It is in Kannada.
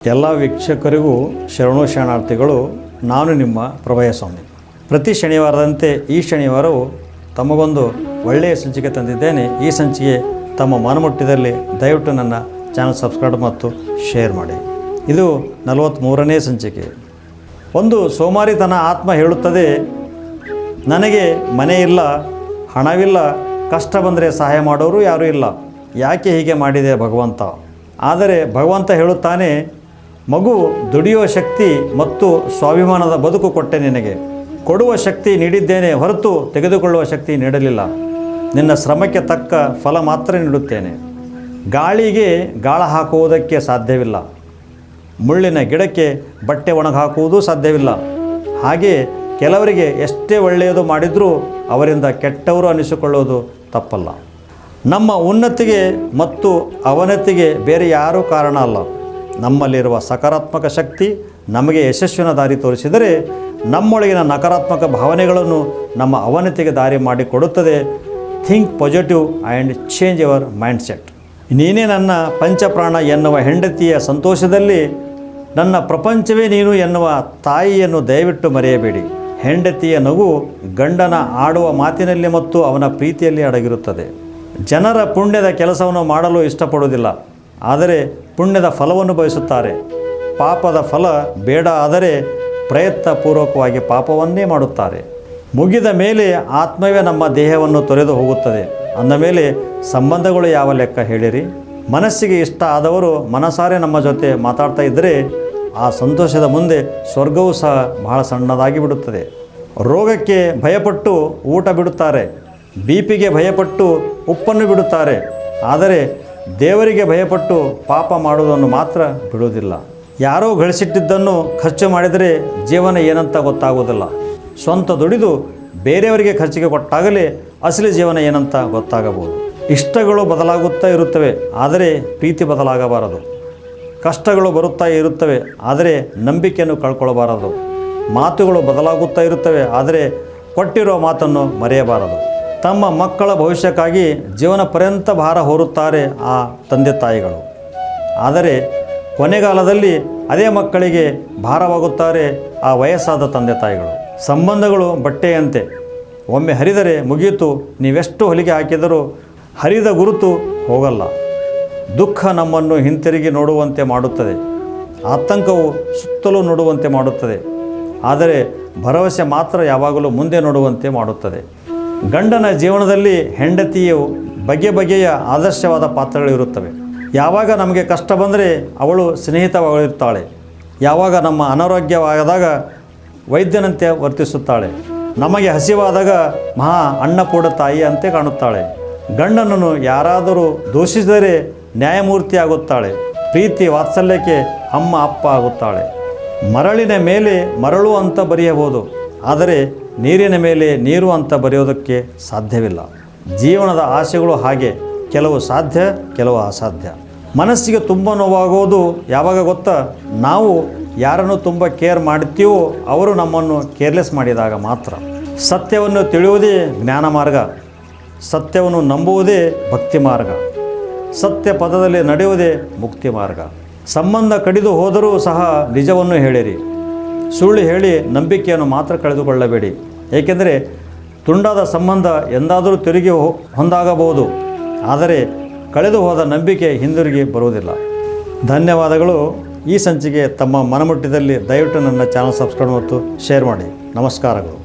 ಎಲ್ಲ ವೀಕ್ಷಕರಿಗೂ ಶರಣು ಶರಣಾರ್ಥಿಗಳು. ನಾನು ನಿಮ್ಮ ಪ್ರಭಯ ಸ್ವಾಮಿ. ಪ್ರತಿ ಶನಿವಾರದಂತೆ ಈ ಶನಿವಾರವು ತಮಗೊಂದು ಒಳ್ಳೆಯ ಸಂಚಿಕೆ ತಂದಿದ್ದೇನೆ. ಈ ಸಂಚಿಕೆ ತಮ್ಮ ಮನಮುಟ್ಟಿದಲ್ಲಿ ದಯವಿಟ್ಟು ನನ್ನ ಚಾನಲ್ ಸಬ್ಸ್ಕ್ರೈಬ್ ಮತ್ತು ಶೇರ್ ಮಾಡಿ. ಇದು 43ನೇ ಸಂಚಿಕೆ. ಒಂದು ಸೋಮಾರಿತನ ಆತ್ಮ ಹೇಳುತ್ತದೆ, ನನಗೆ ಮನೆ ಇಲ್ಲ, ಹಣವಿಲ್ಲ, ಕಷ್ಟ ಬಂದರೆ ಸಹಾಯ ಮಾಡೋರು ಯಾರೂ ಇಲ್ಲ, ಯಾಕೆ ಹೀಗೆ ಮಾಡಿದೆ ಭಗವಂತ? ಆದರೆ ಭಗವಂತ ಹೇಳುತ್ತಾನೆ, ಮಗು, ದುಡಿಯುವ ಶಕ್ತಿ ಮತ್ತು ಸ್ವಾಭಿಮಾನದ ಬದುಕು ಕೊಟ್ಟೆ ನಿನಗೆ. ಕೊಡುವ ಶಕ್ತಿ ನೀಡಿದ್ದೇನೆ ಹೊರತು ತೆಗೆದುಕೊಳ್ಳುವ ಶಕ್ತಿ ನೀಡಲಿಲ್ಲ. ನಿನ್ನ ಶ್ರಮಕ್ಕೆ ತಕ್ಕ ಫಲ ಮಾತ್ರ ನೀಡುತ್ತೇನೆ. ಗಾಳಿಗೆ ಗಾಳ ಹಾಕುವುದಕ್ಕೆ ಸಾಧ್ಯವಿಲ್ಲ, ಮುಳ್ಳಿನ ಗಿಡಕ್ಕೆ ಬಟ್ಟೆ ಒಣಗಾಕುವುದೂ ಸಾಧ್ಯವಿಲ್ಲ. ಹಾಗೆ ಕೆಲವರಿಗೆ ಎಷ್ಟೇ ಒಳ್ಳೆಯದು ಮಾಡಿದರೂ ಅವರಿಂದ ಕೆಟ್ಟವರು ಅನಿಸಿಕೊಳ್ಳುವುದು ತಪ್ಪಲ್ಲ. ನಮ್ಮ ಉನ್ನತಿಗೆ ಮತ್ತು ಅವನತಿಗೆ ಬೇರೆ ಯಾರೂ ಕಾರಣ ಅಲ್ಲ. ನಮ್ಮಲ್ಲಿರುವ ಸಕಾರಾತ್ಮಕ ಶಕ್ತಿ ನಮಗೆ ಯಶಸ್ವಿನ ದಾರಿ ತೋರಿಸಿದರೆ, ನಮ್ಮೊಳಗಿನ ನಕಾರಾತ್ಮಕ ಭಾವನೆಗಳನ್ನು ನಮ್ಮ ಅವನತಿಗೆ ದಾರಿ ಮಾಡಿಕೊಡುತ್ತದೆ. Think positive and change your mindset. ನೀನೇ ನನ್ನ ಪಂಚಪ್ರಾಣ ಎನ್ನುವ ಹೆಂಡತಿಯ ಸಂತೋಷದಲ್ಲಿ ನನ್ನ ಪ್ರಪಂಚವೇ ನೀನು ಎನ್ನುವ ತಾಯಿಯನ್ನು ದಯವಿಟ್ಟು ಮರೆಯಬೇಡಿ. ಹೆಂಡತಿಯ ನಗು ಗಂಡನ ಆಡುವ ಮಾತಿನಲ್ಲಿ ಮತ್ತು ಅವನ ಪ್ರೀತಿಯಲ್ಲಿ ಅಡಗಿರುತ್ತದೆ. ಜನರ ಪುಣ್ಯದ ಕೆಲಸವನ್ನು ಮಾಡಲು ಇಷ್ಟಪಡುವುದಿಲ್ಲ, ಆದರೆ ಪುಣ್ಯದ ಫಲವನ್ನು ಬಯಸುತ್ತಾರೆ. ಪಾಪದ ಫಲ ಬೇಡ, ಆದರೆ ಪ್ರಯತ್ನಪೂರ್ವಕವಾಗಿ ಪಾಪವನ್ನೇ ಮಾಡುತ್ತಾರೆ. ಮುಗಿದ ಮೇಲೆ ಆತ್ಮವೇ ನಮ್ಮ ದೇಹವನ್ನು ತೊರೆದು ಹೋಗುತ್ತದೆ. ಅಂದ ಮೇಲೆ ಸಂಬಂಧಗಳು ಯಾವ ಲೆಕ್ಕ ಹೇಳಿರಿ? ಮನಸ್ಸಿಗೆ ಇಷ್ಟ ಆದವರು ಮನಸಾರೆ ನಮ್ಮ ಜೊತೆ ಮಾತಾಡ್ತಾ ಇದ್ದರೆ ಆ ಸಂತೋಷದ ಮುಂದೆ ಸ್ವರ್ಗವೂ ಸಹ ಬಹಳ ಸಣ್ಣದಾಗಿ ಬಿಡುತ್ತದೆ. ರೋಗಕ್ಕೆ ಭಯಪಟ್ಟು ಊಟ ಬಿಡುತ್ತಾರೆ, ಬಿಪಿಗೆ ಭಯಪಟ್ಟು ಉಪ್ಪನ್ನು ಬಿಡುತ್ತಾರೆ, ಆದರೆ ದೇವರಿಗೆ ಭಯಪಟ್ಟು ಪಾಪ ಮಾಡುವುದನ್ನು ಮಾತ್ರ ಬಿಡುವುದಿಲ್ಲ. ಯಾರೋ ಗಳಿಸಿಟ್ಟಿದ್ದನ್ನು ಖರ್ಚು ಮಾಡಿದರೆ ಜೀವನ ಏನಂತ ಗೊತ್ತಾಗುವುದಿಲ್ಲ. ಸ್ವಂತ ದುಡಿದು ಬೇರೆಯವರಿಗೆ ಖರ್ಚಿಗೆ ಕೊಟ್ಟಾಗಲೇ ಅಸಲಿ ಜೀವನ ಏನಂತ ಗೊತ್ತಾಗಬಹುದು. ಇಷ್ಟಗಳು ಬದಲಾಗುತ್ತಾ ಇರುತ್ತವೆ, ಆದರೆ ಪ್ರೀತಿ ಬದಲಾಗಬಾರದು. ಕಷ್ಟಗಳು ಬರುತ್ತಾ ಇರುತ್ತವೆ, ಆದರೆ ನಂಬಿಕೆಯನ್ನು ಕಳ್ಕೊಳ್ಳಬಾರದು. ಮಾತುಗಳು ಬದಲಾಗುತ್ತಾ ಇರುತ್ತವೆ, ಆದರೆ ಕೊಟ್ಟಿರುವ ಮಾತನ್ನು ಮರೆಯಬಾರದು. ತಮ್ಮ ಮಕ್ಕಳ ಭವಿಷ್ಯಕ್ಕಾಗಿ ಜೀವನ ಪರ್ಯಂತ ಭಾರ ಹೊರುತ್ತಾರೆ ಆ ತಂದೆ ತಾಯಿಗಳು. ಆದರೆ ಕೊನೆಗಾಲದಲ್ಲಿ ಅದೇ ಮಕ್ಕಳಿಗೆ ಭಾರವಾಗುತ್ತಾರೆ ಆ ವಯಸ್ಸಾದ ತಂದೆ ತಾಯಿಗಳು. ಸಂಬಂಧಗಳು ಬಟ್ಟೆಯಂತೆ, ಒಮ್ಮೆ ಹರಿದರೆ ಮುಗಿಯಿತು. ನೀವೆಷ್ಟು ಹೊಲಿಗೆ ಹಾಕಿದರೂ ಹರಿದ ಗುರುತು ಹೋಗಲ್ಲ. ದುಃಖ ನಮ್ಮನ್ನು ಹಿಂತಿರುಗಿ ನೋಡುವಂತೆ ಮಾಡುತ್ತದೆ, ಆತಂಕವು ಸುತ್ತಲೂ ನೋಡುವಂತೆ ಮಾಡುತ್ತದೆ, ಆದರೆ ಭರವಸೆ ಮಾತ್ರ ಯಾವಾಗಲೂ ಮುಂದೆ ನೋಡುವಂತೆ ಮಾಡುತ್ತದೆ. ಗಂಡನ ಜೀವನದಲ್ಲಿ ಹೆಂಡತಿಯು ಬಗೆ ಬಗೆಯ ಆದರ್ಶವಾದ ಪಾತ್ರಗಳಿರುತ್ತವೆ. ಯಾವಾಗ ನಮಗೆ ಕಷ್ಟ ಬಂದರೆ ಅವಳು ಸ್ನೇಹಿತವಾಗಿರುತ್ತಾಳೆ. ಯಾವಾಗ ನಮ್ಮ ಅನಾರೋಗ್ಯವಾದಾಗ ವೈದ್ಯನಂತೆ ವರ್ತಿಸುತ್ತಾಳೆ. ನಮಗೆ ಹಸಿವಾದಾಗ ಮಹಾ ಅನ್ನಪೂರ್ಣ ತಾಯಿ ಅಂತೆ ಕಾಣುತ್ತಾಳೆ. ಗಂಡನನ್ನು ಯಾರಾದರೂ ದೂಷಿಸಿದರೆ ನ್ಯಾಯಮೂರ್ತಿ ಆಗುತ್ತಾಳೆ. ಪ್ರೀತಿ ವಾತ್ಸಲ್ಯಕ್ಕೆ ಅಮ್ಮ ಅಪ್ಪ ಆಗುತ್ತಾಳೆ. ಮರಳಿನ ಮೇಲೆ ಮರಳು ಅಂತ ಬರೆಯಬಹುದು, ಆದರೆ ನೀರಿನ ಮೇಲೆ ನೀರು ಅಂತ ಬರೆಯೋದಕ್ಕೆ ಸಾಧ್ಯವಿಲ್ಲ. ಜೀವನದ ಆಸೆಗಳು ಹಾಗೆ, ಕೆಲವು ಸಾಧ್ಯ, ಕೆಲವು ಅಸಾಧ್ಯ. ಮನಸ್ಸಿಗೆ ತುಂಬ ನೋವಾಗುವುದು ಯಾವಾಗ ಗೊತ್ತಾ? ನಾವು ಯಾರನ್ನು ತುಂಬ ಕೇರ್ ಮಾಡ್ತೀವೋ ಅವರು ನಮ್ಮನ್ನು ಕೇರ್ಲೆಸ್ ಮಾಡಿದಾಗ ಮಾತ್ರ. ಸತ್ಯವನ್ನು ತಿಳಿಯುವುದೇ ಜ್ಞಾನ ಮಾರ್ಗ, ಸತ್ಯವನ್ನು ನಂಬುವುದೇ ಭಕ್ತಿ ಮಾರ್ಗ, ಸತ್ಯ ಪದದಲ್ಲಿ ನಡೆಯುವುದೇ ಮುಕ್ತಿ ಮಾರ್ಗ. ಸಂಬಂಧ ಕಡಿದು ಹೋದರೂ ಸಹ ನಿಜವನ್ನು ಹೇಳಿರಿ. ಸುಳ್ಳು ಹೇಳಿ ನಂಬಿಕೆಯನ್ನು ಮಾತ್ರ ಕಳೆದುಕೊಳ್ಳಬೇಡಿ. ಏಕೆಂದರೆ ತುಂಡಾದ ಸಂಬಂಧ ಎಂದಾದರೂ ತಿರುಗಿ ಹೊಂದಾಗಬಹುದು, ಆದರೆ ಕಳೆದು ಹೋದ ನಂಬಿಕೆ ಹಿಂದಿರುಗಿ ಬರುವುದಿಲ್ಲ. ಧನ್ಯವಾದಗಳು. ಈ ಸಂಚಿಕೆ ತಮ್ಮ ಮನಮುಟ್ಟಿದಲ್ಲಿ ದಯವಿಟ್ಟು ನನ್ನ ಚಾನಲ್ ಸಬ್ಸ್ಕ್ರೈಬ್ ಮತ್ತು ಶೇರ್ ಮಾಡಿ. ನಮಸ್ಕಾರಗಳು.